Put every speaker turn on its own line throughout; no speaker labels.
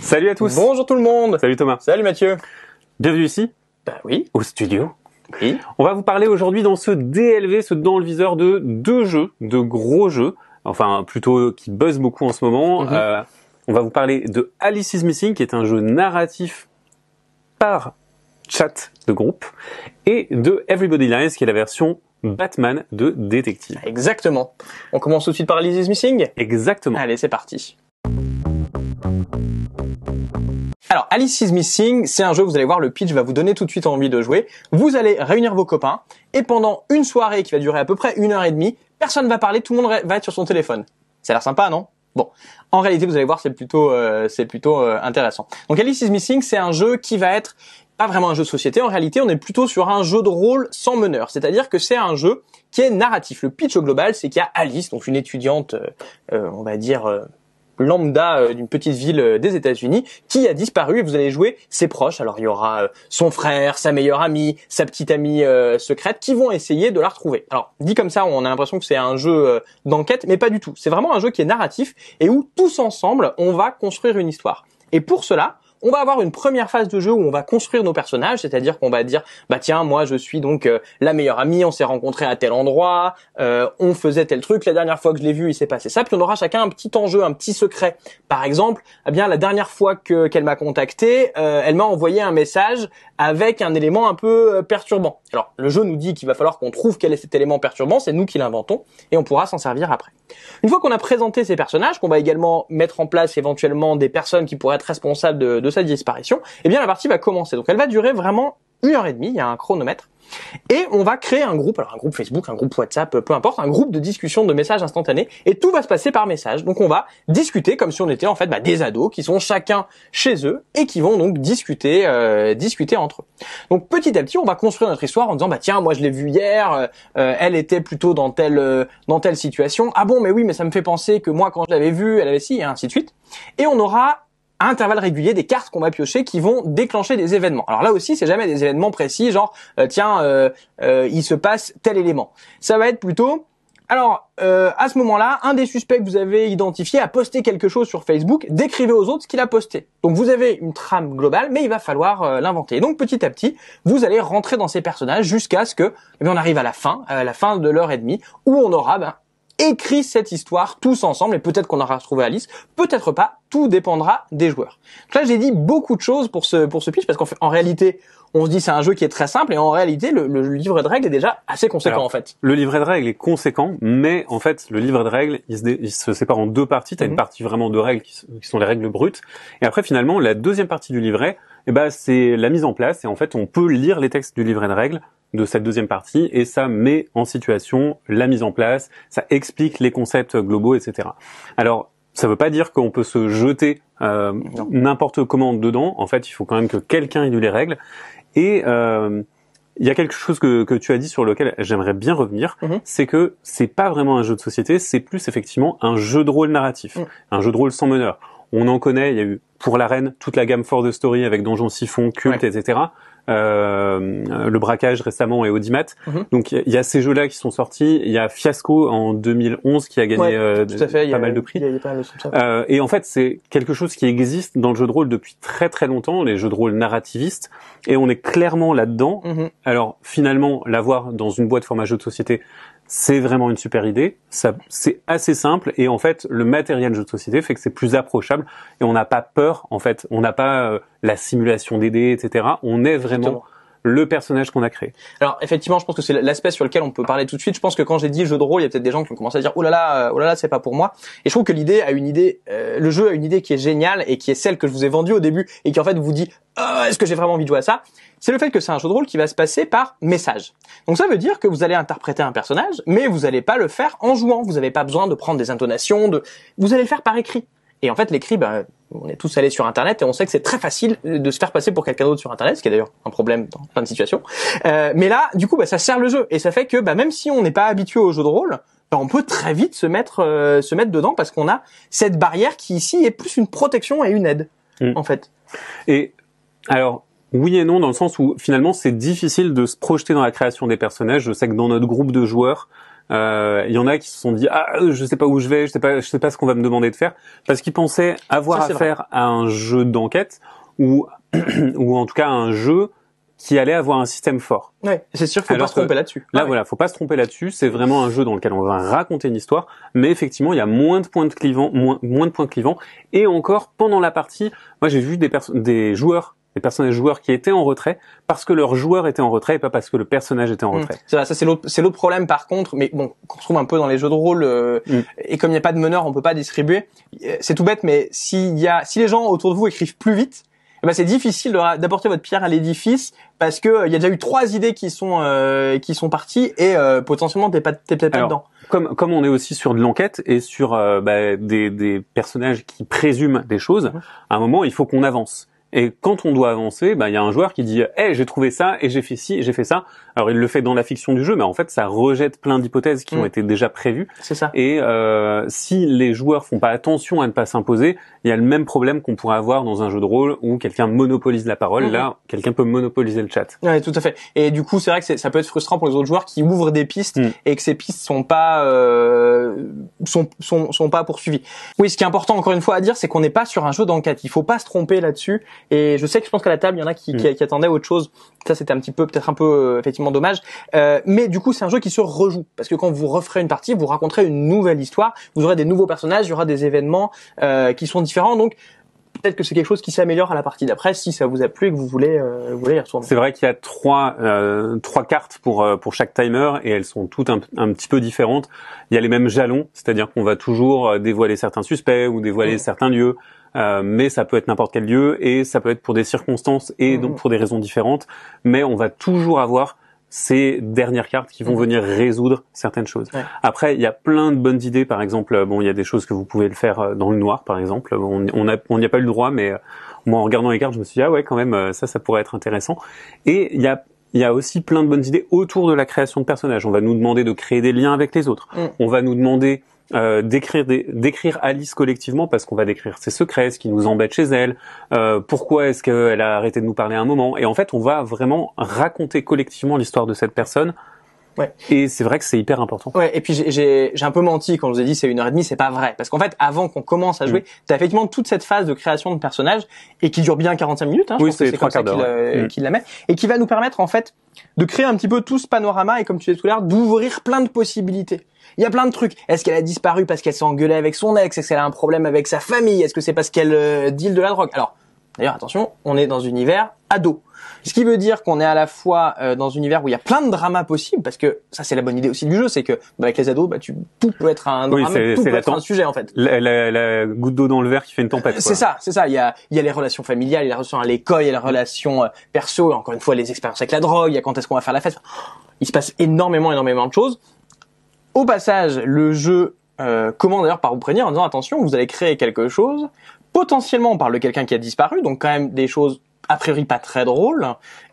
Salut à tous.
Bonjour tout le monde.
Salut Thomas.
Salut Mathieu.
Bienvenue ici,
Oui.
au studio.
Oui.
On va vous parler aujourd'hui dans ce DLV, ce dans le viseur, de deux jeux, de gros jeux, enfin plutôt qui buzzent beaucoup en ce moment. On va vous parler de Alice is Missing, qui est un jeu narratif par chat de groupe, et de Everybody Lies, qui est la version Batman de détective.
Exactement. On commence tout de suite par Alice is Missing.
Exactement.
Allez, c'est parti. Alors, Alice is Missing, c'est un jeu, vous allez voir, le pitch va vous donner tout de suite envie de jouer. Vous allez réunir vos copains, et pendant une soirée qui va durer à peu près 1h30, personne va parler, tout le monde va être sur son téléphone. Ça a l'air sympa, non? Bon. En réalité, vous allez voir, c'est plutôt intéressant. Donc, Alice is Missing, c'est un jeu qui va être pas vraiment un jeu de société. En réalité, on est plutôt sur un jeu de rôle sans meneur. C'est-à-dire que c'est un jeu qui est narratif. Le pitch au global, c'est qu'il y a Alice, donc une étudiante, on va dire, lambda d'une petite ville des États-Unis, qui a disparu, et vous allez jouer ses proches. Alors il y aura son frère, sa meilleure amie, sa petite amie secrète, qui vont essayer de la retrouver. Alors dit comme ça, on a l'impression que c'est un jeu d'enquête, mais pas du tout. C'est vraiment un jeu qui est narratif et où tous ensemble, on va construire une histoire. Et pour cela, on va avoir une première phase de jeu où on va construire nos personnages, c'est-à-dire qu'on va dire bah tiens, moi je suis donc la meilleure amie, on s'est rencontrés à tel endroit, on faisait tel truc, la dernière fois que je l'ai vu, il s'est passé ça, puis on aura chacun un petit enjeu, un petit secret. Par exemple, eh bien la dernière fois qu'elle m'a contacté, elle m'a envoyé un message avec un élément un peu perturbant. Alors, le jeu nous dit qu'il va falloir qu'on trouve quel est cet élément perturbant, c'est nous qui l'inventons et on pourra s'en servir après. Une fois qu'on a présenté ces personnages, qu'on va également mettre en place éventuellement des personnes qui pourraient être responsables de sa disparition, eh bien la partie va commencer. Donc elle va durer vraiment 1h30, il y a un chronomètre. Et on va créer un groupe, alors un groupe Facebook, un groupe WhatsApp, peu importe, un groupe de discussion de messages instantanés, et tout va se passer par message. Donc on va discuter comme si on était en fait des ados qui sont chacun chez eux et qui vont donc discuter entre eux. Donc petit à petit, on va construire notre histoire en disant bah tiens, moi je l'ai vue hier, elle était plutôt dans telle situation. Ah bon, mais oui, mais ça me fait penser que moi quand je l'avais vue, elle avait ci, et ainsi de suite. Et on aura à intervalles réguliers des cartes qu'on va piocher qui vont déclencher des événements. Alors là aussi, c'est jamais des événements précis, genre il se passe tel élément. Ça va être plutôt alors à ce moment-là, un des suspects que vous avez identifié a posté quelque chose sur Facebook, décrivez aux autres ce qu'il a posté. Donc vous avez une trame globale, mais il va falloir l'inventer. Donc petit à petit, vous allez rentrer dans ces personnages jusqu'à ce que on arrive à la fin de l'heure et demie, où on aura écrit cette histoire tous ensemble, et peut-être qu'on aura retrouvé Alice, peut-être pas, tout dépendra des joueurs. Donc là, j'ai dit beaucoup de choses pour ce pitch, parce qu'en réalité, on se dit c'est un jeu qui est très simple, et en réalité, le livret de règles est déjà assez conséquent. Alors, en fait.
Le livret de règles est conséquent, mais en fait, le livret de règles, il se sépare en deux parties. Tu as une partie vraiment de règles qui sont les règles brutes, et après, finalement, la deuxième partie du livret, c'est la mise en place, et en fait, on peut lire les textes du livret de règles de cette deuxième partie, et ça met en situation la mise en place, ça explique les concepts globaux, etc. Alors, ça veut pas dire qu'on peut se jeter n'importe comment dedans. En fait, il faut quand même que quelqu'un ait lu les règles. Et il y a quelque chose que tu as dit sur lequel j'aimerais bien revenir, c'est que c'est pas vraiment un jeu de société, c'est plus effectivement un jeu de rôle narratif, un jeu de rôle sans meneur. On en connaît, il y a eu pour l'arène toute la gamme For the Story avec Donjon Siphon, Culte, etc. Le braquage récemment et Audimat. Donc il y a ces jeux-là qui sont sortis. Il y a Fiasco en 2011 qui a gagné pas mal de prix. Et en fait, c'est quelque chose qui existe dans le jeu de rôle depuis très très longtemps, les jeux de rôle narrativistes, et on est clairement là-dedans. Alors finalement, l'avoir dans une boîte format jeu de société, c'est vraiment une super idée. Ça, c'est assez simple, et en fait, le matériel jeu de société fait que c'est plus approchable, et on n'a pas peur. En fait, on n'a pas la simulation des dés, etc. On est vraiment le personnage qu'on a créé.
Alors effectivement, je pense que c'est l'aspect sur lequel on peut parler tout de suite. Je pense que quand j'ai dit jeu de rôle, il y a peut-être des gens qui ont commencé à dire oh là là, c'est pas pour moi. Et je trouve que le jeu a une idée qui est géniale et qui est celle que je vous ai vendue au début et qui en fait vous dit est-ce que j'ai vraiment envie de jouer à ça? C'est le fait que c'est un jeu de rôle qui va se passer par message. Donc ça veut dire que vous allez interpréter un personnage, mais vous allez pas le faire en jouant. Vous n'avez pas besoin de prendre des intonations, vous allez le faire par écrit. Et en fait, l'écrit, on est tous allés sur Internet et on sait que c'est très facile de se faire passer pour quelqu'un d'autre sur Internet, ce qui est d'ailleurs un problème dans plein de situations. Mais là, du coup, ça sert le jeu et ça fait que même si on n'est pas habitué au jeu de rôle, on peut très vite se mettre dedans parce qu'on a cette barrière qui ici est plus une protection et une aide, en fait.
Et alors, oui et non, dans le sens où finalement c'est difficile de se projeter dans la création des personnages. Je sais que dans notre groupe de joueurs, Il y en a qui se sont dit je sais pas où je vais, je sais pas ce qu'on va me demander de faire, parce qu'ils pensaient avoir affaire à un jeu d'enquête ou en tout cas à un jeu qui allait avoir un système fort.
Ouais, c'est sûr qu'il faut pas se tromper là-dessus.
Là, voilà, faut pas se tromper là-dessus. C'est vraiment un jeu dans lequel on va raconter une histoire, mais effectivement, il y a moins de points clivants. Et encore, pendant la partie, moi, j'ai vu des personnages joueurs qui étaient en retrait parce que leur joueur était en retrait et pas parce que le personnage était en retrait.
Ça c'est l'autre problème par contre, mais bon, qu'on retrouve un peu dans les jeux de rôle, et comme il n'y a pas de meneur, on peut pas distribuer. C'est tout bête, mais si les gens autour de vous écrivent plus vite, c'est difficile d'apporter votre pierre à l'édifice parce que il y a déjà eu 3 idées qui sont parties et potentiellement t'es peut-être pas dedans.
Comme on est aussi sur de l'enquête et sur des personnages qui présument des choses, à un moment il faut qu'on avance. Et quand on doit avancer, il y a un joueur qui dit j'ai trouvé ça et j'ai fait ci et j'ai fait ça. Alors il le fait dans la fiction du jeu, mais en fait ça rejette plein d'hypothèses qui ont été déjà prévues.
C'est ça.
Et si les joueurs font pas attention à ne pas s'imposer, il y a le même problème qu'on pourrait avoir dans un jeu de rôle où quelqu'un monopolise la parole. Là, quelqu'un peut monopoliser le chat.
Ouais, tout à fait. Et du coup, c'est vrai que ça peut être frustrant pour les autres joueurs qui ouvrent des pistes et que ces pistes sont pas sont pas poursuivies. Oui, ce qui est important encore une fois à dire, c'est qu'on n'est pas sur un jeu d'enquête. Il faut pas se tromper là-dessus. Et je pense qu'à la table, il y en a qui attendaient autre chose. Ça, c'était peut-être un peu effectivement dommage. Mais du coup, c'est un jeu qui se rejoue parce que quand vous referez une partie, vous raconterez une nouvelle histoire. Vous aurez des nouveaux personnages, il y aura des événements qui sont différents. Donc peut-être que c'est quelque chose qui s'améliore à la partie d'après si ça vous a plu et que vous voulez y retourner.
C'est vrai qu'il y a trois cartes pour chaque timer et elles sont toutes un petit peu différentes. Il y a les mêmes jalons, c'est-à-dire qu'on va toujours dévoiler certains suspects ou dévoiler certains lieux. Mais ça peut être n'importe quel lieu et ça peut être pour des circonstances et donc pour des raisons différentes. Mais on va toujours avoir ces dernières cartes qui vont venir résoudre certaines choses. Ouais. Après, il y a plein de bonnes idées. Par exemple, il y a des choses que vous pouvez le faire dans le noir, par exemple. On n'y a pas eu le droit, mais moi, en regardant les cartes, je me suis dit quand même, ça pourrait être intéressant. Et il y a aussi plein de bonnes idées autour de la création de personnages. On va nous demander de créer des liens avec les autres. On va nous demander d'écrire Alice collectivement parce qu'on va décrire ses secrets, ce qui nous embête chez elle, pourquoi est-ce qu'elle a arrêté de nous parler à un moment, et en fait on va vraiment raconter collectivement l'histoire de cette personne. Ouais. Et c'est vrai que c'est hyper important.
Ouais. Et puis j'ai un peu menti quand je vous ai dit c'est 1h30, c'est pas vrai. Parce qu'en fait, avant qu'on commence à jouer, t'as effectivement toute cette phase de création de personnages et qui dure bien 45 minutes.
Oui, c'est 3 quarts d'heure.
Qu'il la met et qui va nous permettre en fait de créer un petit peu tout ce panorama et comme tu disais tout à l'heure, d'ouvrir plein de possibilités. Il y a plein de trucs. Est-ce qu'elle a disparu parce qu'elle s'est engueulée avec son ex? Est-ce qu'elle a un problème avec sa famille? Est-ce que c'est parce qu'elle deal de la drogue? Alors, d'ailleurs, attention, on est dans un univers ado. Ce qui veut dire qu'on est à la fois dans un univers où il y a plein de dramas possibles, parce que ça c'est la bonne idée aussi du jeu, c'est que avec les ados, tout peut être un drama, tout peut être un sujet en fait.
La goutte d'eau dans le verre qui fait une tempête.
C'est ça. Il y a les relations familiales, il y a les relations à l'école, il y a les relations perso, et encore une fois les expériences avec la drogue, il y a quand est-ce qu'on va faire la fête. Il se passe énormément de choses. Au passage, le jeu commence d'ailleurs par vous prévenir en disant attention, vous allez créer quelque chose. Potentiellement, on parle de quelqu'un qui a disparu, donc quand même des choses a priori pas très drôles.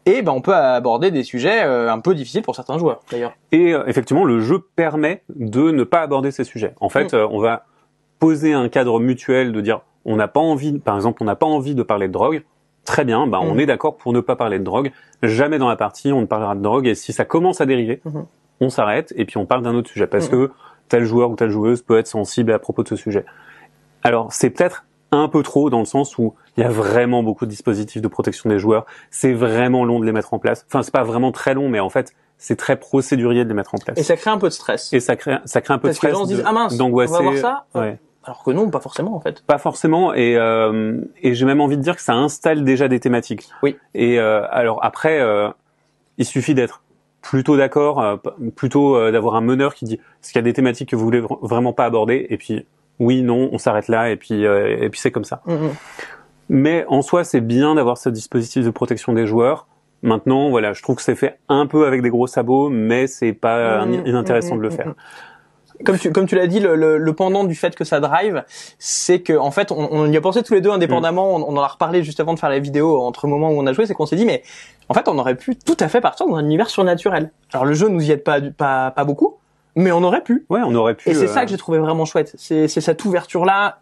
Et on peut aborder des sujets un peu difficiles pour certains joueurs d'ailleurs.
Et effectivement, le jeu permet de ne pas aborder ces sujets. En fait, on va poser un cadre mutuel de dire on n'a pas envie, par exemple, on n'a pas envie de parler de drogue. Très bien, on est d'accord pour ne pas parler de drogue. Jamais dans la partie on ne parlera de drogue. Et si ça commence à dériver, on s'arrête et puis on parle d'un autre sujet parce que tel joueur ou telle joueuse peut être sensible à propos de ce sujet. Alors c'est peut-être un peu trop dans le sens où il y a vraiment beaucoup de dispositifs de protection des joueurs. C'est vraiment long de les mettre en place. Enfin, c'est pas vraiment très long, mais en fait, c'est très procédurier de les mettre en place.
Et ça crée un peu de stress.
Et ça crée un peu de stress.
Parce que les gens se disent ah mince, on va voir ça. Ouais. Alors que non, pas forcément en fait.
Pas forcément. Et j'ai même envie de dire que ça installe déjà des thématiques.
Oui.
Et alors après, il suffit d'être plutôt d'accord, plutôt d'avoir un meneur qui dit est-ce qu'il y a des thématiques que vous voulez vraiment pas aborder, et puis oui, non, on s'arrête là et puis c'est comme ça. Mais en soi, c'est bien d'avoir ce dispositif de protection des joueurs. Maintenant, voilà, je trouve que c'est fait un peu avec des gros sabots, mais c'est pas inintéressant de le faire.
Comme tu l'as dit, le pendant du fait que ça drive, c'est que en fait, on y a pensé tous les deux indépendamment. On en a reparlé juste avant de faire la vidéo entre le moment où on a joué, c'est qu'on s'est dit mais en fait, on aurait pu tout à fait partir dans un univers surnaturel. Alors le jeu nous y aide pas beaucoup. Mais on aurait pu.
Ouais, on aurait pu.
Et c'est ça que j'ai trouvé vraiment chouette. C'est cette ouverture-là.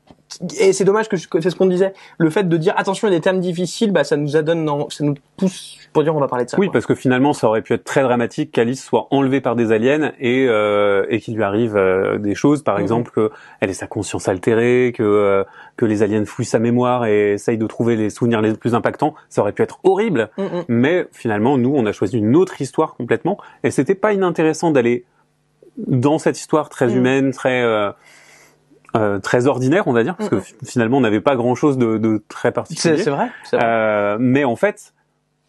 et c'est dommage que c'est ce qu'on disait, le fait de dire attention, il y a des termes difficiles, ça nous pousse pour dire on va parler de ça.
Oui,
quoi.
parce que finalement, ça aurait pu être très dramatique qu'Alice soit enlevée par des aliens et qu'il lui arrive des choses, par exemple qu'elle ait sa conscience altérée, que les aliens fouillent sa mémoire et essayent de trouver les souvenirs les plus impactants. Ça aurait pu être horrible, mais finalement, nous, on a choisi une autre histoire complètement, et c'était pas inintéressant d'aller dans cette histoire très humaine, très ordinaire, on va dire, parce que finalement, on n'avait pas grand-chose de très particulier.
C'est vrai.
Mais en fait,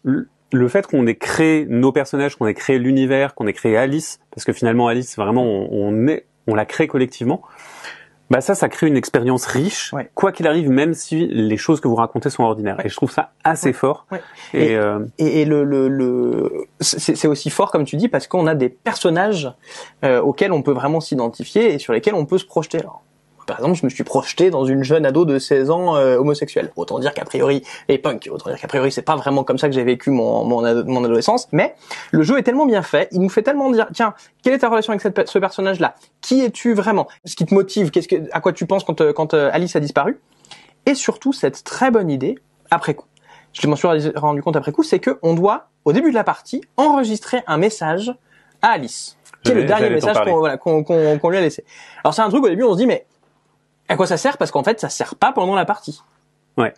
le fait qu'on ait créé nos personnages, qu'on ait créé l'univers, qu'on ait créé Alice, parce que finalement, Alice, vraiment, on l'a créé collectivement, ça crée une expérience riche, quoi qu'il arrive, même si les choses que vous racontez sont ordinaires. Et je trouve ça assez fort.
Et c'est aussi fort, comme tu dis, parce qu'on a des personnages auxquels on peut vraiment s'identifier et sur lesquels on peut se projeter. Alors, par exemple, je me suis projeté dans une jeune ado de 16 ans homosexuelle. Autant dire qu'à priori, et punk, autant dire qu'à priori, c'est pas vraiment comme ça que j'ai vécu mon adolescence. Mais le jeu est tellement bien fait, il nous fait tellement dire, tiens, quelle est ta relation avec ce personnage-là? Qui es-tu vraiment? Ce qui te motive? À quoi tu penses quand Alice a disparu? Et surtout, cette très bonne idée, après coup. Je m'en suis rendu compte après coup, c'est que on doit, au début de la partie, enregistrer un message à Alice. Qui est le dernier message qu'on lui a laissé. Alors c'est un truc, au début, on se dit, mais à quoi ça sert? Parce qu'en fait, ça sert pas pendant la partie.
Ouais.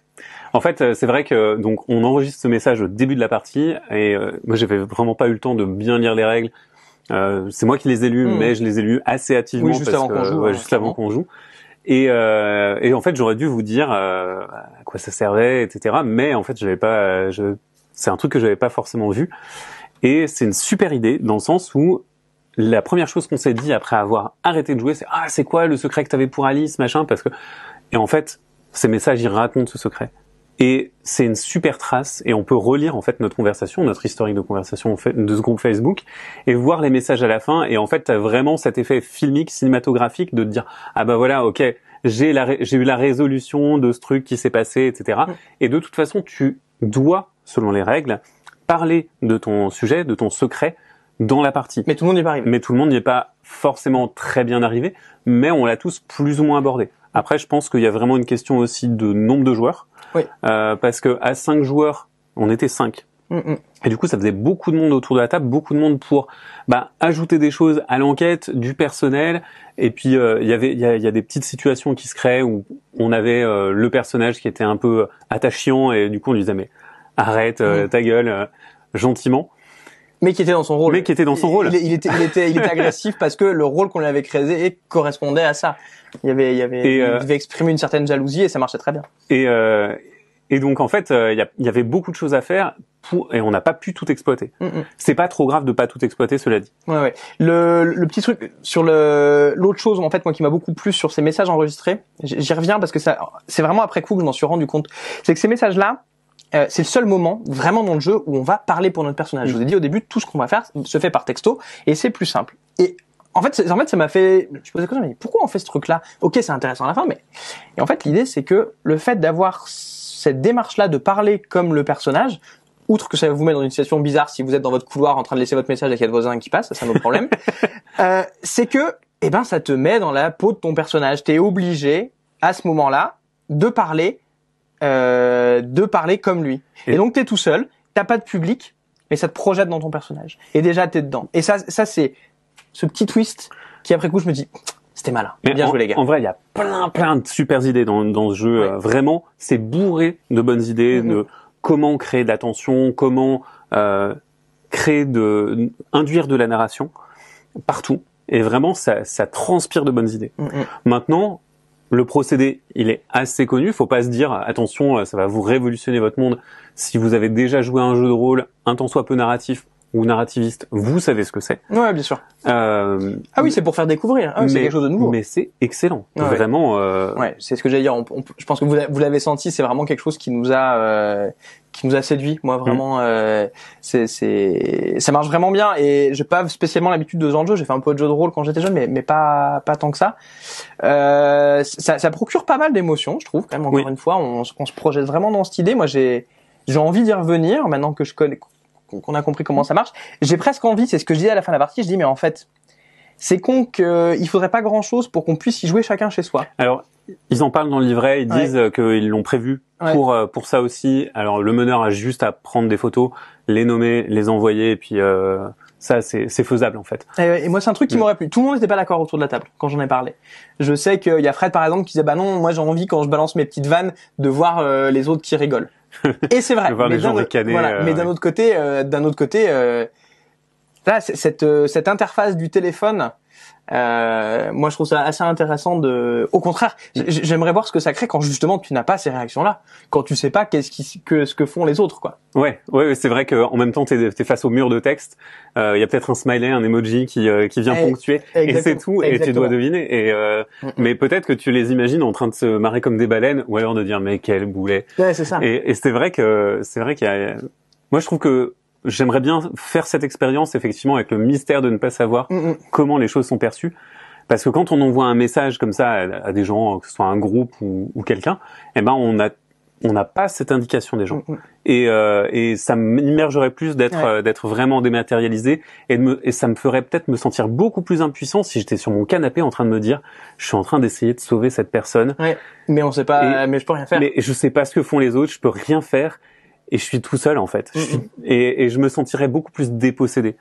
En fait, c'est vrai que donc on enregistre ce message au début de la partie et moi j'avais vraiment pas eu le temps de bien lire les règles. C'est moi qui les ai lus, mais je les ai lus assez hactivement
juste avant qu'on joue.
Juste avant qu'on joue. Et en fait, j'aurais dû vous dire à quoi ça servait, etc. Mais en fait, c'est un truc que j'avais pas forcément vu. Et c'est une super idée dans le sens où la première chose qu'on s'est dit après avoir arrêté de jouer, c'est quoi le secret que t'avais pour Alice, machin, et en fait, ces messages, ils racontent ce secret. Et c'est une super trace, et on peut relire, en fait, notre conversation, notre historique de conversation de ce groupe Facebook, et voir les messages à la fin, et en fait, t'as vraiment cet effet filmique, cinématographique, de te dire, voilà, ok, j'ai eu la résolution de ce truc qui s'est passé, etc. Et de toute façon, tu dois, selon les règles, parler de ton sujet, de ton secret, dans la partie.
Mais tout le monde n'y est pas arrivé.
Mais tout le monde n'y est pas forcément très bien arrivé, mais on l'a tous plus ou moins abordé. Après, je pense qu'il y a vraiment une question aussi de nombre de joueurs. Parce que à 5 joueurs, on était 5. Et du coup, ça faisait beaucoup de monde autour de la table, beaucoup de monde pour ajouter des choses à l'enquête, du personnel. Et puis il y a des petites situations qui se créent où on avait le personnage qui était un peu attachant et du coup on lui disait mais arrête ta gueule gentiment.
Mais qui était dans son rôle. Il était agressif parce que le rôle qu'on lui avait créé correspondait à ça. Il devait exprimer une certaine jalousie et ça marchait très bien.
Et donc en fait, il y avait beaucoup de choses à faire et on n'a pas pu tout exploiter. C'est pas trop grave de pas tout exploiter, cela dit.
Ouais. Le petit truc sur l'autre chose en fait moi qui m'a beaucoup plu sur ces messages enregistrés, j'y reviens parce que c'est vraiment après coup que je m'en suis rendu compte. C'est que ces messages-là, c'est le seul moment vraiment dans le jeu où on va parler pour notre personnage. Je vous ai dit au début, tout ce qu'on va faire se fait par texto et c'est plus simple. Et en fait, ça m'a fait, je me posais la question, mais pourquoi on fait ce truc-là? Ok, c'est intéressant à la fin, mais et en fait, l'idée c'est que le fait d'avoir cette démarche-là de parler comme le personnage, outre que ça vous met dans une situation bizarre si vous êtes dans votre couloir en train de laisser votre message et qu'il y a le voisin qui passe, ça c'est un autre problème, c'est que ça te met dans la peau de ton personnage. T'es obligé à ce moment-là de parler comme lui. Et donc t'es tout seul, t'as pas de public, mais ça te projette dans ton personnage. Et déjà t'es dedans. Et ça c'est ce petit twist qui après coup je me dis c'était malin. Bien joué les gars.
En vrai, il y a plein de super idées dans ce jeu. Vraiment, c'est bourré de bonnes idées, de comment créer de la tension, comment induire de la narration partout. Et vraiment, ça transpire de bonnes idées. Maintenant, le procédé, il est assez connu. Faut pas se dire, attention, ça va vous révolutionner votre monde. Si vous avez déjà joué à un jeu de rôle, un tant soit peu narratif ou narrativiste, vous savez ce que c'est.
Ouais, bien sûr. Oui, c'est pour faire découvrir. C'est quelque chose de nouveau.
Mais c'est excellent. Vraiment.
Ouais, c'est ce que j'allais dire. Je pense que vous l'avez senti. C'est vraiment quelque chose qui nous a séduit. Moi, vraiment, ça marche vraiment bien. Et j'ai pas spécialement l'habitude de ce genre de jeu. J'ai fait un peu de jeu de rôle quand j'étais jeune, mais pas tant que ça. Ça procure pas mal d'émotions, je trouve. Quand même, encore une fois, on se projette vraiment dans cette idée. Moi, j'ai envie d'y revenir maintenant que qu'on a compris comment ça marche. J'ai presque envie, c'est ce que je disais à la fin de la partie, je dis mais en fait, c'est con qu'il faudrait pas grand-chose pour qu'on puisse y jouer chacun chez soi.
Alors, ils en parlent dans le livret, ils disent qu'ils l'ont prévu pour ça aussi. Alors, le meneur a juste à prendre des photos, les nommer, les envoyer, et puis ça, c'est faisable en fait.
Et moi, c'est un truc qui m'aurait plu. Tout le monde n'était pas d'accord autour de la table quand j'en ai parlé. Je sais qu'il y a Fred, par exemple, qui disait, bah non, moi j'ai envie, quand je balance mes petites vannes, de voir les autres qui rigolent. Et c'est vrai.
voir les gens ricaner.
Voilà. Mais d'un autre côté, là, cette interface du téléphone, moi je trouve ça assez intéressant au contraire, j'aimerais voir ce que ça crée quand justement tu n'as pas ces réactions-là, quand tu sais pas ce que font les autres, quoi.
Ouais, c'est vrai qu'en même temps t'es face au mur de texte, il y a peut-être un smiley, un emoji qui vient ponctuer, et c'est tout, et tu dois deviner. Mais peut-être que tu les imagines en train de se marrer comme des baleines, ou alors de dire mais quel boulet.
Ouais, c'est ça.
Et c'est vrai qu'il y a, moi je trouve que j'aimerais bien faire cette expérience effectivement avec le mystère de ne pas savoir comment les choses sont perçues, parce que quand on envoie un message comme ça à des gens, que ce soit un groupe ou quelqu'un, eh ben on n'a pas cette indication des gens. Et ça m'immergerait plus d'être vraiment dématérialisé, et ça me ferait peut-être me sentir beaucoup plus impuissant si j'étais sur mon canapé en train de me dire je suis en train d'essayer de sauver cette personne.
Ouais. Mais on sait pas, mais je peux rien faire.
Mais je sais pas ce que font les autres, je peux rien faire. Et je suis tout seul en fait. Et je me sentirais beaucoup plus dépossédé.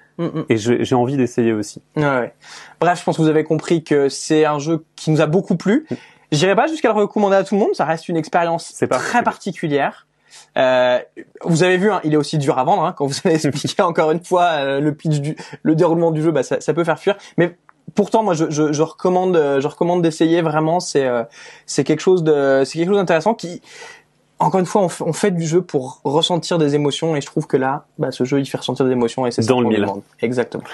Et j'ai envie d'essayer aussi.
Ouais. Bref, je pense que vous avez compris que c'est un jeu qui nous a beaucoup plu. J'irai pas jusqu'à le recommander à tout le monde. Ça reste une expérience très particulière. Vous avez vu, hein, il est aussi dur à vendre. Hein, quand vous allez expliquer encore une fois le déroulement du jeu, bah ça peut faire fuir. Mais pourtant, moi, je recommande d'essayer vraiment. C'est quelque chose d'intéressant qui, encore une fois, on fait du jeu pour ressentir des émotions, et je trouve que là, bah, ce jeu, il fait ressentir des émotions, et c'est ça qu'on demande. Exactement.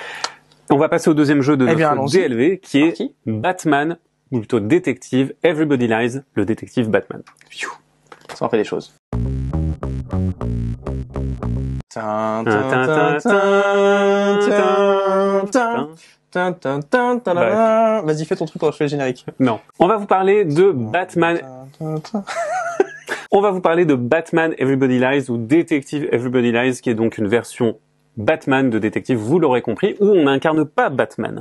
On va passer au deuxième jeu de notre DLV, qui est Batman, ou plutôt Détective Everybody Lies, le détective Batman.
Ça en fait des choses. Vas-y, fais ton truc pour je fais le générique.
Non. On va vous parler de Batman. On va vous parler de Batman Everybody Lies, ou Détective Everybody Lies, qui est donc une version Batman de détective, vous l'aurez compris, où on n'incarne pas Batman.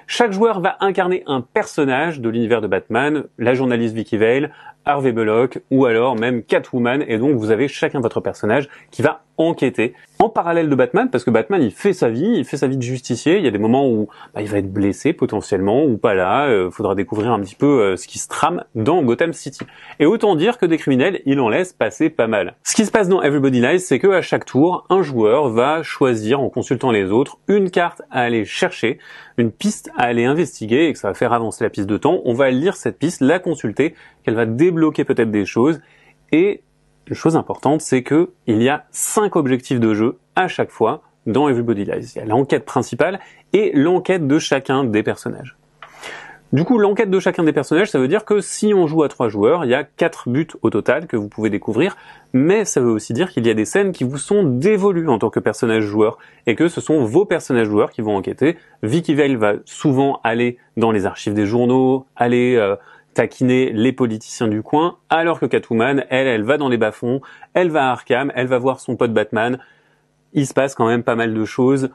Chaque joueur va incarner un personnage de l'univers de Batman, la journaliste Vicky Vale, Harvey Bullock, ou alors même Catwoman, et donc vous avez chacun votre personnage qui va enquêter en parallèle de Batman, parce que Batman il fait sa vie de justicier. Il y a des moments où il va être blessé potentiellement, ou pas là, faudra découvrir un petit peu ce qui se trame dans Gotham City. Et autant dire que des criminels, il en laisse passer pas mal. Ce qui se passe dans Everybody Lies, c'est que à chaque tour, un joueur va choisir, en consultant les autres, une carte à aller chercher, une piste à aller investiguer, et que ça va faire avancer la piste de temps. On va lire cette piste, la consulter, qu'elle va débloquer peut-être des choses, et une chose importante, c'est que il y a 5 objectifs de jeu à chaque fois dans Everybody Lies. Il y a l'enquête principale et l'enquête de chacun des personnages. Du coup, l'enquête de chacun des personnages, ça veut dire que si on joue à 3 joueurs, il y a 4 buts au total que vous pouvez découvrir, mais ça veut aussi dire qu'il y a des scènes qui vous sont dévolues en tant que personnage joueur, et que ce sont vos personnages joueurs qui vont enquêter. Vicky Vale va souvent aller dans les archives des journaux, aller taquiner les politiciens du coin, alors que Catwoman, elle va dans les bas-fonds, elle va à Arkham, elle va voir son pote Batman. Il se passe quand même pas mal de choses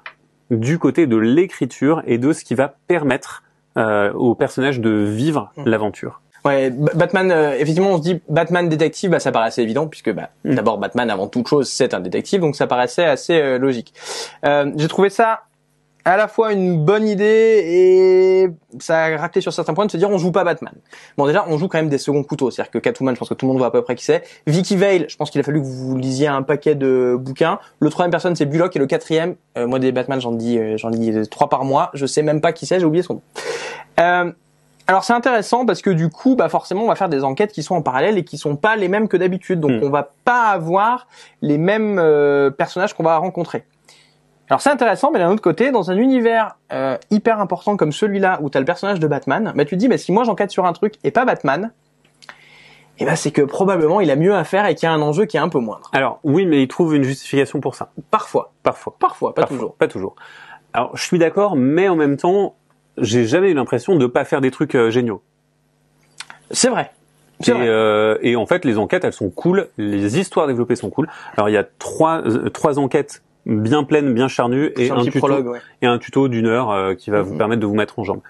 du côté de l'écriture et de ce qui va permettre au personnage de vivre l'aventure.
Ouais, Batman, effectivement, on se dit Batman détective, ça paraît assez évident, puisque d'abord Batman, avant toute chose, c'est un détective, donc ça paraissait assez logique. J'ai trouvé ça à la fois une bonne idée, et ça a raclé sur certains points de se dire on joue pas Batman. Bon, déjà on joue quand même des seconds couteaux, c'est-à-dire que Catwoman, je pense que tout le monde voit à peu près qui c'est. Vicky Vale, je pense qu'il a fallu que vous lisiez un paquet de bouquins. Le troisième personne c'est Bullock, et le quatrième, moi des Batman j'en lis 3 par mois, je sais même pas qui c'est, j'ai oublié son nom. Alors c'est intéressant parce que du coup, forcément on va faire des enquêtes qui sont en parallèle et qui sont pas les mêmes que d'habitude, donc on va pas avoir les mêmes personnages qu'on va rencontrer. Alors c'est intéressant, mais d'un autre côté, dans un univers hyper important comme celui-là, où t'as le personnage de Batman, tu te dis, si moi j'enquête sur un truc et pas Batman, c'est que probablement il a mieux à faire et qu'il y a un enjeu qui est un peu moindre.
Alors oui, mais il trouve une justification pour ça.
Parfois, pas toujours.
Alors je suis d'accord, mais en même temps, j'ai jamais eu l'impression de pas faire des trucs géniaux.
C'est vrai.
Et en fait, les enquêtes, elles sont cool, les histoires développées sont cool. Alors il y a trois enquêtes bien pleine, bien charnue, et un tuto,
prologue, ouais.
et un tuto d'1 heure qui va vous permettre de vous mettre en jambe.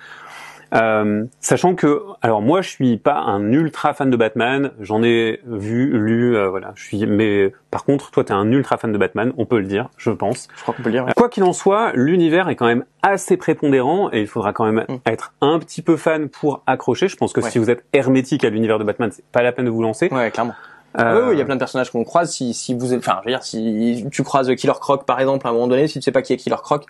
Sachant que, alors moi je suis pas un ultra fan de Batman, j'en ai vu, lu, voilà, mais par contre toi t'es un ultra fan de Batman, on peut le dire, je pense.
Je crois qu'on peut le dire. Ouais.
Quoi qu'il en soit, l'univers est quand même assez prépondérant et il faudra quand même être un petit peu fan pour accrocher. Je pense que si vous êtes hermétique à l'univers de Batman, c'est pas la peine de vous lancer.
Ouais, clairement. Oui, il y a plein de personnages qu'on croise. Si vous êtes, enfin, je veux dire, si tu croises Killer Croc par exemple à un moment donné, si tu sais pas qui est Killer Croc,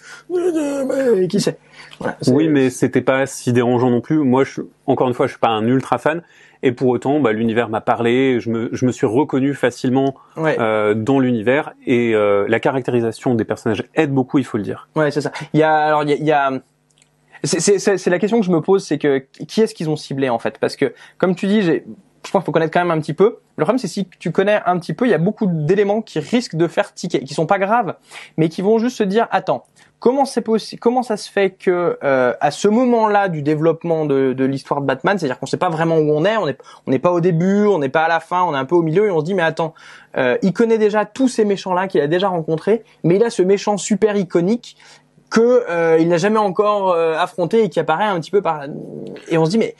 qui c'est? Voilà,
oui, mais c'était pas si dérangeant non plus. Moi, encore une fois, je suis pas un ultra fan, et pour autant, l'univers m'a parlé. Je me suis reconnu facilement dans l'univers, et la caractérisation des personnages aide beaucoup, il faut le dire.
Ouais, c'est ça. Il y a c'est la question que je me pose, c'est que qui est-ce qu'ils ont ciblé en fait? Parce que comme tu dis, je pense qu'il faut connaître quand même un petit peu. Le problème, c'est si tu connais un petit peu, il y a beaucoup d'éléments qui risquent de faire tiquer, qui sont pas graves, mais qui vont juste se dire, attends, comment c'est possible, comment ça se fait que à ce moment-là du développement de l'histoire de Batman, c'est-à-dire qu'on sait pas vraiment où on n'est pas au début, on n'est pas à la fin, on est un peu au milieu, et on se dit, mais attends, il connaît déjà tous ces méchants-là qu'il a déjà rencontrés, mais il a ce méchant super iconique que il n'a jamais encore affronté et qui apparaît un petit peu et on se dit, mais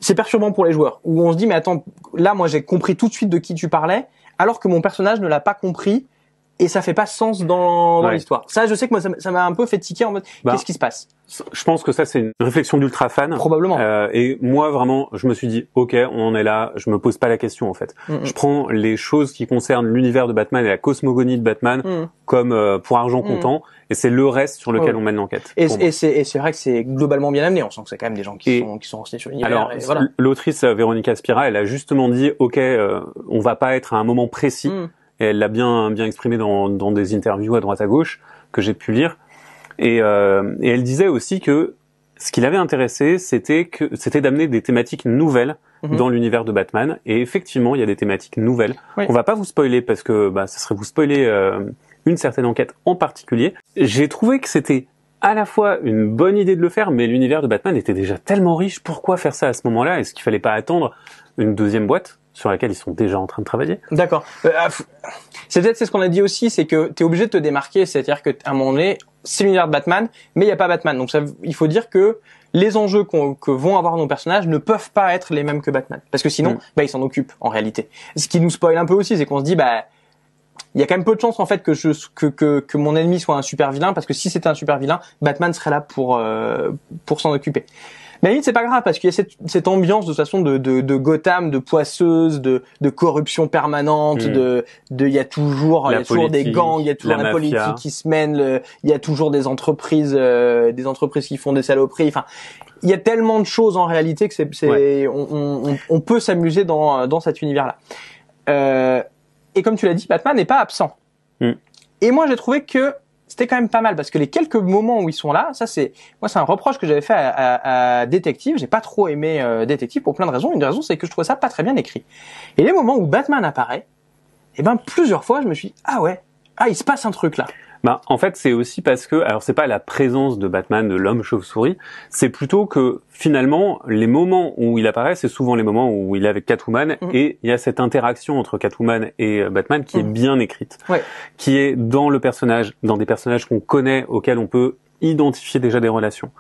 c'est perturbant pour les joueurs, où on se dit, mais attends, là, moi, j'ai compris tout de suite de qui tu parlais, alors que mon personnage ne l'a pas compris, et ça fait pas sens dans l'histoire. Ça, je sais que moi, ça m'a un peu fait tiquer en mode, qu'est-ce qui se passe?
Je pense que ça, c'est une réflexion d'ultra fan.
Probablement.
Et moi, vraiment, je me suis dit, ok, on en est là, je me pose pas la question, en fait. Je prends les choses qui concernent l'univers de Batman et la cosmogonie de Batman comme pour argent comptant, et c'est le reste sur lequel on mène l'enquête.
Et c'est vrai que c'est globalement bien amené, on sent que c'est quand même des gens qui sont renseignés sur l'univers.
Alors, voilà. L'autrice Veronica Spira, elle a justement dit, ok, on va pas être à un moment précis, et elle l'a bien exprimé dans des interviews à droite à gauche que j'ai pu lire. Et elle disait aussi que ce qui l'avait intéressé, c'était d'amener des thématiques nouvelles dans l'univers de Batman. Et effectivement, il y a des thématiques nouvelles. Oui. On va pas vous spoiler parce que ça serait vous spoiler une certaine enquête en particulier. J'ai trouvé que c'était à la fois une bonne idée de le faire, mais l'univers de Batman était déjà tellement riche. Pourquoi faire ça à ce moment-là? Est-ce qu'il fallait pas attendre une deuxième boîte sur laquelle ils sont déjà en train de travailler?
D'accord. C'est ce qu'on a dit aussi, c'est que t'es obligé de te démarquer, c'est-à-dire que à un moment donné, c'est l'univers de Batman, mais il y a pas Batman. Donc il faut dire que les enjeux que vont avoir nos personnages ne peuvent pas être les mêmes que Batman, parce que sinon, ils s'en occupent en réalité. Ce qui nous spoil un peu aussi, c'est qu'on se dit, il y a quand même peu de chances en fait que mon ennemi soit un super vilain, parce que si c'était un super vilain, Batman serait là pour s'en occuper. Mais à la limite, c'est pas grave, parce qu'il y a cette ambiance de toute façon de Gotham, de poisseuse, de corruption permanente, il y a toujours des gangs, il y a toujours la politique qui se mène, il y a toujours des entreprises qui font des saloperies. Enfin, il y a tellement de choses en réalité que on peut s'amuser dans cet univers-là. Et comme tu l'as dit, Batman n'est pas absent. Et moi, j'ai trouvé que c'était quand même pas mal, parce que les quelques moments où ils sont là, c'est un reproche que j'avais fait à Détective. J'ai pas trop aimé Détective pour plein de raisons. Une raison, c'est que je trouvais ça pas très bien écrit. Et les moments où Batman apparaît, plusieurs fois, je me suis dit, il se passe un truc là.
En fait, c'est aussi parce que, alors c'est pas la présence de Batman, de l'homme chauve-souris, c'est plutôt que finalement, les moments où il apparaît, c'est souvent les moments où il est avec Catwoman, et il y a cette interaction entre Catwoman et Batman qui est bien écrite, qui est dans des personnages qu'on connaît, auxquels on peut identifier déjà des relations.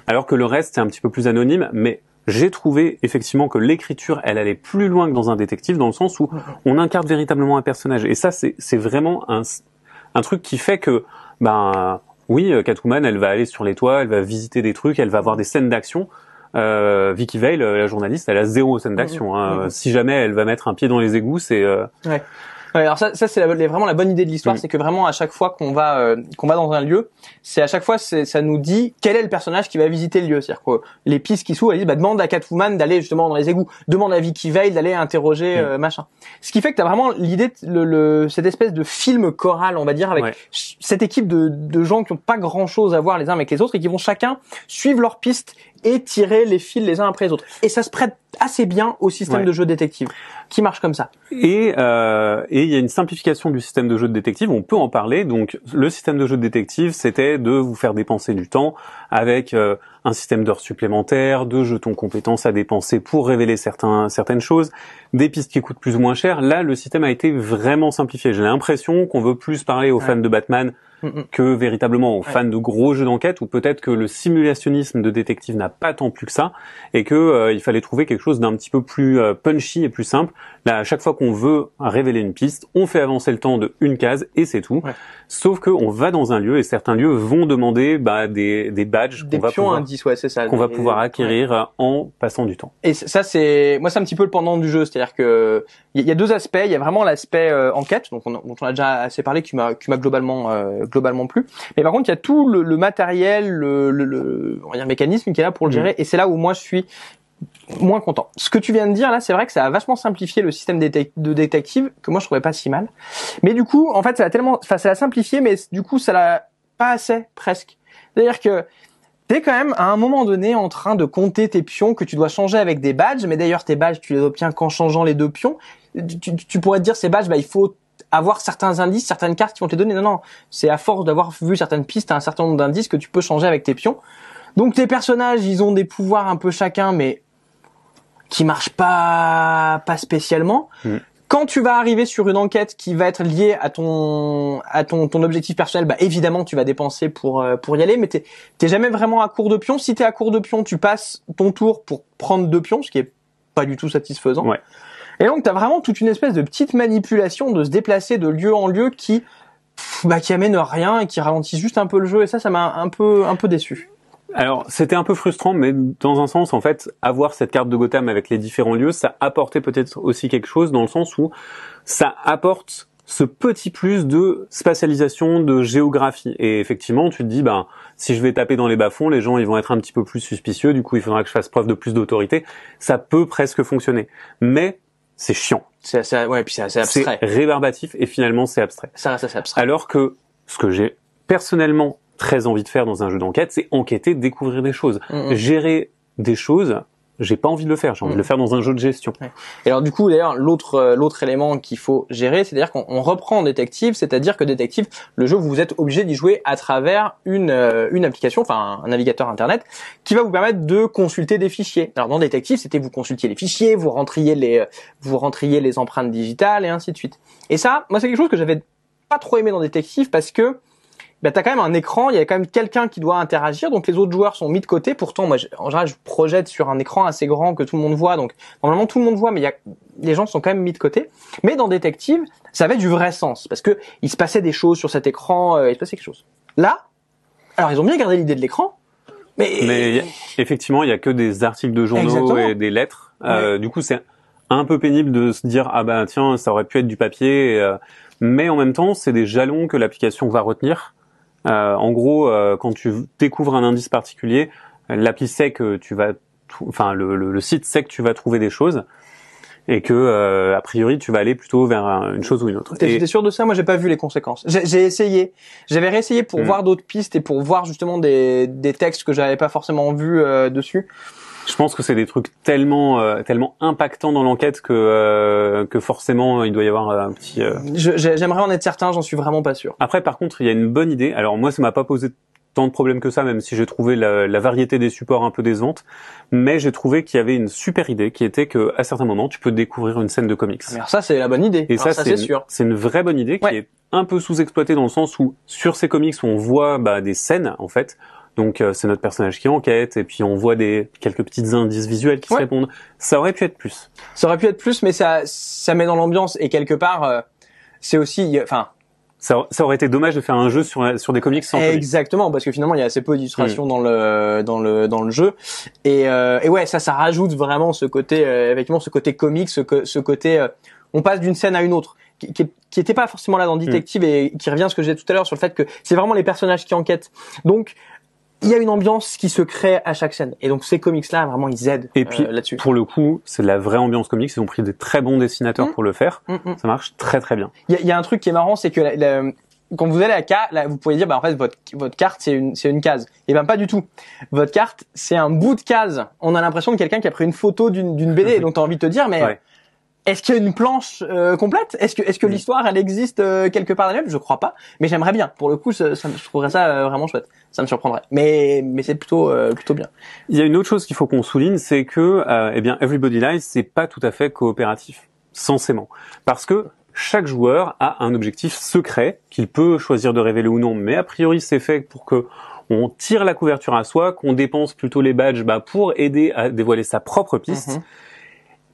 Alors que le reste, c'est un petit peu plus anonyme, mais j'ai trouvé effectivement que l'écriture, elle allait plus loin que dans un détective, dans le sens où on incarne véritablement un personnage. Et ça, c'est vraiment un truc qui fait que, Catwoman, elle va aller sur les toits, elle va visiter des trucs, elle va avoir des scènes d'action. Vicky Vale, la journaliste, elle a 0 scène d'action. Si jamais elle va mettre un pied dans les égouts, c'est...
Ouais, alors ça c'est vraiment la bonne idée de l'histoire, c'est que vraiment à chaque fois qu'on va dans un lieu, c'est à chaque fois ça nous dit quel est le personnage qui va visiter le lieu. C'est-à-dire que les pistes qui s'ouvrent, elles disent demande à Catwoman d'aller justement dans les égouts, demande à Vicky Vale d'aller interroger machin. Ce qui fait que t'as vraiment l'idée cette espèce de film choral, on va dire, avec cette équipe de gens qui ont pas grand-chose à voir les uns avec les autres et qui vont chacun suivre leurs pistes et tirer les fils les uns après les autres. Et ça se prête assez bien au système de jeu détective qui marche comme ça.
Et il y a une simplification du système de jeu de détective, on peut en parler. Donc le système de jeu de détective, c'était de vous faire dépenser du temps avec un système d'heures supplémentaires, de jetons compétences à dépenser pour révéler certaines choses, des pistes qui coûtent plus ou moins cher. Là, le système a été vraiment simplifié. J'ai l'impression qu'on veut plus parler aux fans de Batman que véritablement aux fans de gros jeux d'enquête, ou peut-être que le simulationnisme de détective n'a pas tant plu que ça, et que il fallait trouver quelque chose d'un petit peu plus punchy et plus simple. Là, à chaque fois qu'on veut révéler une piste, on fait avancer le temps de une case et c'est tout. Sauf que on va dans un lieu et certains lieux vont demander des badges
des pions indices, c'est ça,
qu'on va pouvoir acquérir en passant du temps.
Et ça, c'est un petit peu le pendant du jeu, c'est-à-dire que il y a deux aspects. Il y a vraiment l'aspect enquête, dont on a déjà assez parlé, qui m'a globalement plu. Mais par contre, il y a tout le matériel, on va dire mécanisme qui est là pour le gérer. Et c'est là où moi je suis moins content. Ce que tu viens de dire là, c'est vrai que ça a vachement simplifié le système de détective, que moi je trouvais pas si mal. Mais du coup, en fait, ça l'a simplifié, mais du coup, ça l'a pas assez, presque. C'est-à-dire que t'es quand même à un moment donné en train de compter tes pions que tu dois changer avec des badges, mais d'ailleurs tes badges tu les obtiens qu'en changeant les 2 pions. Tu pourrais te dire ces badges, il faut avoir certains indices, certaines cartes qui vont te les donner. Non, c'est à force d'avoir vu certaines pistes, un certain nombre d'indices que tu peux changer avec tes pions. Donc tes personnages, ils ont des pouvoirs un peu chacun, mais qui marchent pas spécialement. Quand tu vas arriver sur une enquête qui va être liée à ton objectif personnel, évidemment tu vas dépenser pour y aller, mais t'es jamais vraiment à court de pions. Si t'es à court de pions, tu passes ton tour pour prendre 2 pions, ce qui est pas du tout satisfaisant. Et donc t'as vraiment toute une espèce de petite manipulation de se déplacer de lieu en lieu qui amène rien et qui ralentit juste un peu le jeu. Et ça m'a un peu déçu.
Alors, c'était un peu frustrant, mais dans un sens, en fait, avoir cette carte de Gotham avec les différents lieux, ça apportait peut-être aussi quelque chose, dans le sens où ça apporte ce petit plus de spatialisation, de géographie. Et effectivement, tu te dis, si je vais taper dans les bas-fonds, les gens, ils vont être un petit peu plus suspicieux, du coup, il faudra que je fasse preuve de plus d'autorité. Ça peut presque fonctionner. Mais c'est chiant.
Puis c'est assez abstrait.
C'est rébarbatif, et finalement, c'est abstrait.
Ça reste assez abstrait.
Alors que, ce que j'ai personnellement très envie de faire dans un jeu d'enquête, c'est enquêter, découvrir des choses. Gérer des choses, j'ai pas envie de le faire, j'ai envie de le faire dans un jeu de gestion.
Et alors du coup, d'ailleurs, l'autre élément qu'il faut gérer, c'est-à-dire qu'on reprend Détective, c'est-à-dire que Détective, le jeu, vous êtes obligé d'y jouer à travers une application, enfin un navigateur internet, qui va vous permettre de consulter des fichiers. Alors dans Détective, c'était vous consultiez les fichiers, vous rentriez les empreintes digitales et ainsi de suite. Et ça, moi c'est quelque chose que j'avais pas trop aimé dans Détective parce que t'as quand même un écran, il y a quand même quelqu'un qui doit interagir, donc les autres joueurs sont mis de côté. Pourtant, moi, en général, je projette sur un écran assez grand que tout le monde voit, donc normalement tout le monde voit, mais les gens sont quand même mis de côté. Mais dans Détective, ça avait du vrai sens, parce que il se passait des choses sur cet écran, il se passait quelque chose. Là, alors ils ont bien gardé l'idée de l'écran, mais
effectivement, il y a que des articles de journaux et des lettres. Du coup, c'est un peu pénible de se dire tiens, ça aurait pu être du papier, mais en même temps, c'est des jalons que l'application va retenir. En gros, quand tu découvres un indice particulier, l'appli sait que le site sait que tu vas trouver des choses et que a priori tu vas aller plutôt vers une chose ou une autre.
T'es sûr de ça? Moi, j'ai pas vu les conséquences. J'ai essayé, j'avais réessayé pour voir d'autres pistes et pour voir justement des textes que j'avais pas forcément vus dessus.
Je pense que c'est des trucs tellement impactants dans l'enquête que forcément il doit y avoir un petit.
J'aimerais en être certain, j'en suis vraiment pas sûr.
Après, par contre, il y a une bonne idée. Alors moi, ça m'a pas posé tant de problèmes que ça, même si j'ai trouvé la variété des supports un peu décevante. Mais j'ai trouvé qu'il y avait une super idée, qui était que à certains moments, tu peux découvrir une scène de comics.
Alors ça, c'est la bonne idée.
Et ça c'est sûr. C'est une vraie bonne idée qui est un peu sous-exploitée dans le sens où sur ces comics, on voit des scènes en fait. Donc c'est notre personnage qui enquête et puis on voit quelques petits indices visuels qui se répondent. Ça aurait pu être plus.
Ça aurait pu être plus, mais ça met dans l'ambiance et quelque part c'est aussi,
ça aurait été dommage de faire un jeu sur des comics sans
exactement, parce que finalement il y a assez peu d'illustrations dans le jeu et ça rajoute vraiment ce côté effectivement ce côté comics, ce côté on passe d'une scène à une autre qui était pas forcément là dans Detective et qui revient à ce que j'ai dit tout à l'heure sur le fait que c'est vraiment les personnages qui enquêtent. Donc il y a une ambiance qui se crée à chaque scène. Et donc ces comics-là, vraiment, ils aident là-dessus.
Pour le coup, c'est de la vraie ambiance comics. Ils ont pris des très bons dessinateurs pour le faire. Ça marche très très bien.
Il y a un truc qui est marrant, c'est que quand vous allez à carte, là, vous pouvez dire, en fait, votre carte, c'est une case. Et pas du tout. Votre carte, c'est un bout de case. On a l'impression de quelqu'un qui a pris une photo d'une BD. Et donc t'as envie de te dire, mais est-ce qu'il y a une planche complète? Est-ce que l'histoire elle existe quelque part dans le web? Je crois pas, mais j'aimerais bien. Pour le coup, je trouverais ça vraiment chouette. Ça me surprendrait. Mais c'est plutôt bien.
Il y a une autre chose qu'il faut qu'on souligne, c'est que Everybody Lies, c'est pas tout à fait coopératif, censément, parce que chaque joueur a un objectif secret qu'il peut choisir de révéler ou non, mais a priori c'est fait pour que on tire la couverture à soi, qu'on dépense plutôt les badges pour aider à dévoiler sa propre piste.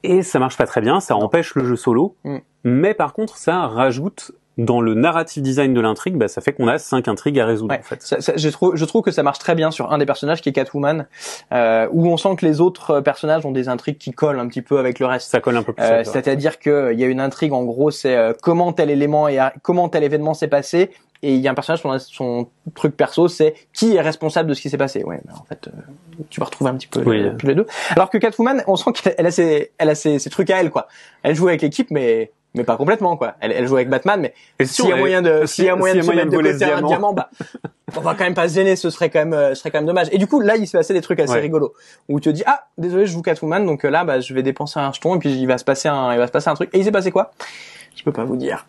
Et ça marche pas très bien, ça empêche le jeu solo, mais par contre ça rajoute dans le narrative design de l'intrigue, ça fait qu'on a 5 intrigues à résoudre en fait.
Je trouve que ça marche très bien sur un des personnages qui est Catwoman, où on sent que les autres personnages ont des intrigues qui collent un petit peu avec le reste.
Ça colle un peu plus.
C'est-à-dire que il y a une intrigue, en gros, c'est comment tel élément et comment tel événement s'est passé, et il y a un personnage, son truc perso, c'est qui est responsable de ce qui s'est passé. Ouais, en fait, tu vas retrouver un petit peu tous les deux. Alors que Catwoman, on sent qu'elle a ses trucs à elle, quoi. Elle joue avec l'équipe, mais pas complètement, quoi. Elle joue avec Batman, mais s'il y a moyen de se mettre de côté un diamant, on va quand même pas se gêner, ce serait quand même dommage. Et du coup, là, il s'est passé des trucs assez rigolos, où tu te dis, désolé, je joue Catwoman, donc là, je vais dépenser un jeton, et puis il va se passer un truc. Et il s'est passé quoi? Je peux pas vous dire.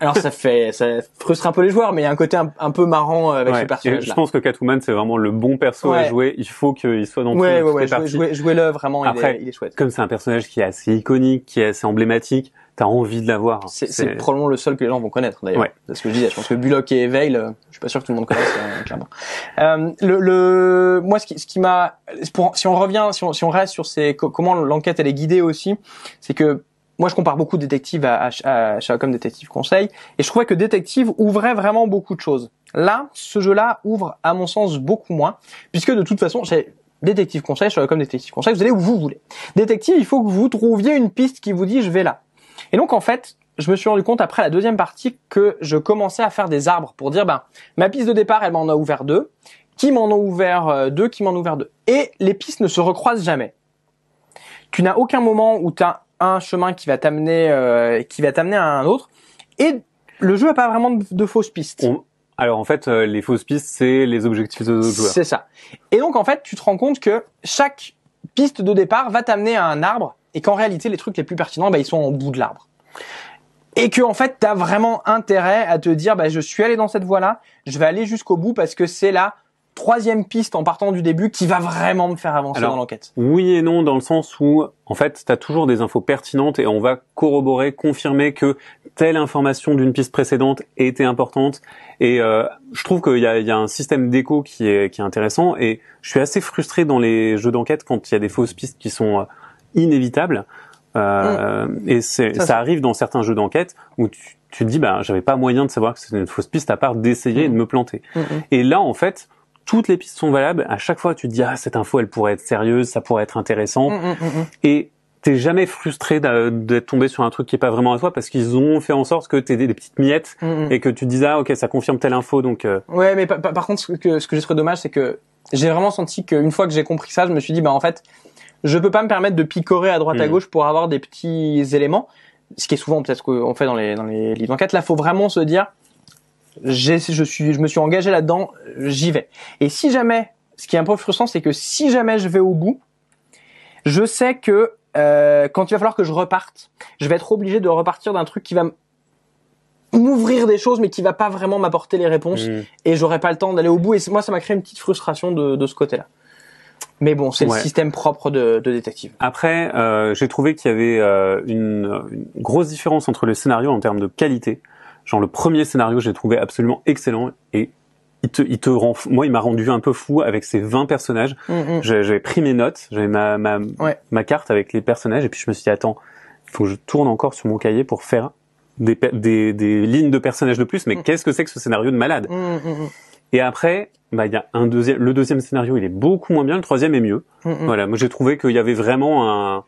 Alors ça frustre un peu les joueurs, mais il y a un côté un peu marrant avec ce personnage-là.
Je pense que Catwoman, c'est vraiment le bon perso à jouer. Il faut qu'il soit dans toutes les parties.
Jouez-le vraiment.
Après,
il est chouette.
Comme c'est un personnage qui est assez iconique, qui est assez emblématique, t'as envie de l'avoir.
C'est probablement le seul que les gens vont connaître d'ailleurs. C'est ce que je disais. Je pense que Bullock et Veil, je suis pas sûr que tout le monde connaisse clairement. Moi, ce qui m'a, si on reste sur comment l'enquête elle est guidée aussi, c'est que moi, je compare beaucoup Détective à Sherlock Holmes Détective Conseil, et je trouvais que Détective ouvrait vraiment beaucoup de choses. Là, ce jeu-là ouvre, à mon sens, beaucoup moins, puisque de toute façon, c'est Détective Conseil, Sherlock Holmes Détective Conseil, vous allez où vous voulez. Détective, il faut que vous trouviez une piste qui vous dit je vais là. Et donc, en fait, je me suis rendu compte après la deuxième partie que je commençais à faire des arbres pour dire, ma piste de départ, elle m'en a ouvert 2, qui m'en ont ouvert 2, qui m'en ont ouvert 2. Et les pistes ne se recroisent jamais. Tu n'as aucun moment où tu as un chemin qui va t'amener à un autre, et le jeu a pas vraiment de fausses pistes.
Alors en fait, les fausses pistes, c'est les objectifs de d'autres joueurs.
C'est ça. Et donc en fait, tu te rends compte que chaque piste de départ va t'amener à un arbre, et qu'en réalité, les trucs les plus pertinents, ils sont au bout de l'arbre. Et que en fait, t'as vraiment intérêt à te dire, je suis allé dans cette voie-là, je vais aller jusqu'au bout parce que c'est la 3e piste en partant du début qui va vraiment me faire avancer dans l'enquête.
Oui et non, dans le sens où, en fait, t'as toujours des infos pertinentes et on va corroborer, confirmer que telle information d'une piste précédente était importante. Et je trouve qu'il y a un système d'écho qui est intéressant, et je suis assez frustré dans les jeux d'enquête quand il y a des fausses pistes qui sont inévitables. Et ça arrive dans certains jeux d'enquête où tu te dis, j'avais pas moyen de savoir que c'était une fausse piste à part d'essayer et de me planter. Et là, en fait, toutes les pistes sont valables. À chaque fois, tu te dis, cette info, elle pourrait être sérieuse, ça pourrait être intéressant. Et t'es jamais frustré d'être tombé sur un truc qui est pas vraiment à toi, parce qu'ils ont fait en sorte que t'aies des petites miettes et que tu te dises, ok, ça confirme telle info, donc.
Ouais, mais par contre, ce que j'ai trouvé dommage, c'est que j'ai vraiment senti qu'une fois que j'ai compris ça, je me suis dit, en fait, je peux pas me permettre de picorer à droite à gauche pour avoir des petits éléments, ce qui est souvent peut-être ce qu'on fait dans les livres d'enquête. Là, faut vraiment se dire, je me suis engagé là-dedans, j'y vais. Et si jamais, ce qui est un peu frustrant, c'est que si jamais je vais au bout, je sais que quand il va falloir que je reparte, je vais être obligé de repartir d'un truc qui va m'ouvrir des choses, mais qui va pas vraiment m'apporter les réponses, et j'aurai pas le temps d'aller au bout. Et moi, ça m'a créé une petite frustration de ce côté-là. Mais bon, c'est le système propre de Détective.
Après, j'ai trouvé qu'il y avait une grosse différence entre les scénarios en termes de qualité. Genre le premier scénario, j'ai trouvé absolument excellent, et moi, il m'a rendu un peu fou avec ces 20 personnages. J'avais pris mes notes, j'avais ma carte avec les personnages, et puis je me suis dit, attends, il faut que je tourne encore sur mon cahier pour faire des lignes de personnages de plus, mais qu'est-ce que c'est que ce scénario de malade? Et après, il y a le deuxième scénario, il est beaucoup moins bien, le troisième est mieux. Voilà, moi j'ai trouvé qu'il y avait vraiment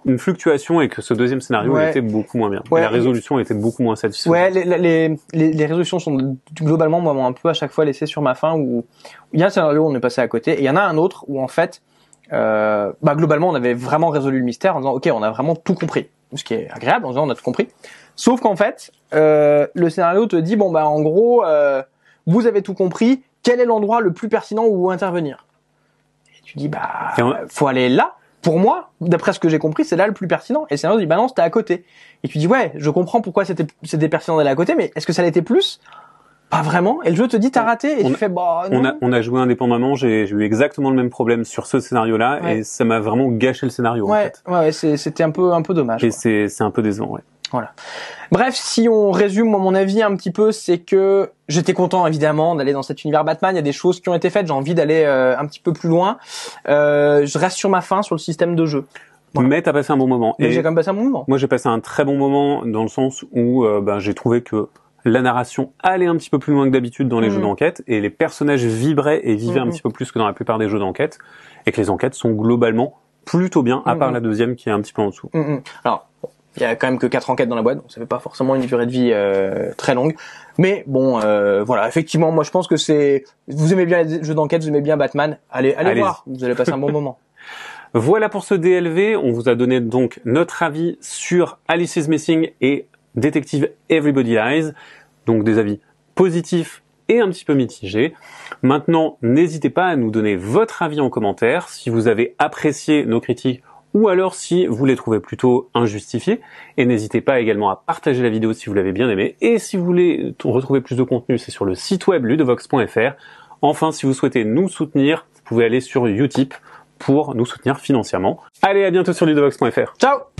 une fluctuation, et que ce deuxième scénario était beaucoup moins bien. La résolution était beaucoup moins satisfaisante.
Ouais, les résolutions sont globalement, moi, m'ont un peu à chaque fois laissé sur ma faim, où il y a un scénario où on est passé à côté, et il y en a un autre où en fait, globalement, on avait vraiment résolu le mystère en disant, ok, on a vraiment tout compris. Ce qui est agréable, en disant, on a tout compris. Sauf qu'en fait, le scénario te dit, en gros, vous avez tout compris, quel est l'endroit le plus pertinent où intervenir? Et tu dis, faut aller là. Pour moi, d'après ce que j'ai compris, c'est là le plus pertinent. Et le scénario dit, non, c'était à côté. Et tu dis, ouais, je comprends pourquoi c'était pertinent d'aller à côté, mais est-ce que ça l'était plus? Pas vraiment. Et le jeu te dit, t'as raté, et tu fais, non.
On a joué indépendamment, j'ai eu exactement le même problème sur ce scénario-là, et ça m'a vraiment gâché le scénario, en fait.
Ouais, c'était un peu dommage.
Et c'est un peu décevant, ouais.
Voilà. Bref, si on résume, moi, mon avis un petit peu, c'est que j'étais content évidemment d'aller dans cet univers Batman. Il y a des choses qui ont été faites, j'ai envie d'aller un petit peu plus loin. Je reste sur ma faim sur le système de jeu. Voilà.
Mais t'as passé un bon moment.
Et j'ai quand même passé un bon moment.
Moi, j'ai passé un très bon moment dans le sens où j'ai trouvé que la narration allait un petit peu plus loin que d'habitude dans les jeux d'enquête et les personnages vibraient et vivaient un petit peu plus que dans la plupart des jeux d'enquête et que les enquêtes sont globalement plutôt bien, à part la deuxième qui est un petit peu en dessous.
Alors, il y a quand même que 4 enquêtes dans la boîte, donc ça fait pas forcément une durée de vie très longue. Mais bon, voilà, effectivement, moi je pense que vous aimez bien les jeux d'enquête, vous aimez bien Batman, allez voir, vous allez passer un bon moment.
Voilà pour ce DLV, on vous a donné donc notre avis sur Alice is Missing et Détective Everybody Lies, donc des avis positifs et un petit peu mitigés. Maintenant, n'hésitez pas à nous donner votre avis en commentaire, si vous avez apprécié nos critiques ou alors si vous les trouvez plutôt injustifiées. Et n'hésitez pas également à partager la vidéo si vous l'avez bien aimée. Et si vous voulez retrouver plus de contenu, c'est sur le site web ludovox.fr. Enfin, si vous souhaitez nous soutenir, vous pouvez aller sur Utip pour nous soutenir financièrement. Allez, à bientôt sur ludovox.fr.
Ciao!